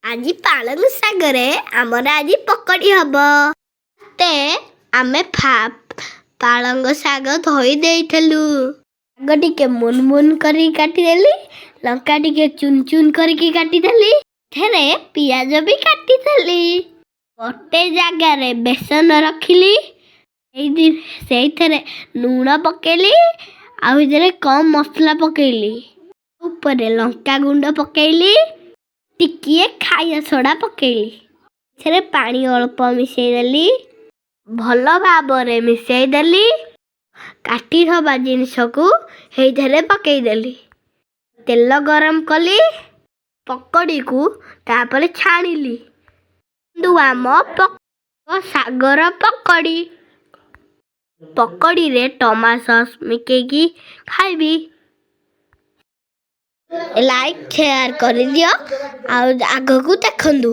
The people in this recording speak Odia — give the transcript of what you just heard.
ଆଜି ପାଳଙ୍ଗ ଶାଗରେ ଆମର ଆଜି ପକୋଡି ହବ। ତେ ଆମେ ପାଳଙ୍ଗ ଶାଗ ଧୋଇ ଦେଇଥିଲୁ। ଶାଗ ଟିକେ ମୁନ ମୁନ କରିକି କାଟିଦେଲି। ଲଙ୍କା ଟିକେ ଚୁନ ଚୁନ କରିକି କାଟିଦେଲି। ଏଥିରେ ପିଆଜ ବି କାଟିଦେଲି। ଗୋଟେ ଜାଗାରେ ବେସନ ରଖିଲି। ସେଇଥିରେ ଲୁଣ ପକେଇଲି। ଆଉ ଏଥିରେ କମ ମସଲା ପକେଇଲି। ଉପରେ ଲଙ୍କା ଗୁଣ୍ଡ ପକେଇଲି। ଟିକିଏ ଖାଇବା ସୋଡ଼ା ପକେଇଲି। ଏଥିରେ ପାଣି ଅଳ୍ପ ମିଶେଇଦେଲି। ଭଲ ଭାବରେ ମିଶେଇଦେଲି। କାଟିଥିବା ଜିନିଷକୁ ସେଇଥିରେ ପକେଇଦେଲି। ତେଲ ଗରମ କଲି। ପକୋଡିକୁ ତାପରେ ଛାଣିଲି। ଆମ ଶାଗର ପକୋଡି। ପକୋଡିରେ ଟମାଟୋ ସସ୍ ମିଶେଇକି ଖାଇବି। ଲାଇକ୍ ସେୟାର କରିଦିଅ ଆଉ ଆଗକୁ ଦେଖନ୍ତୁ।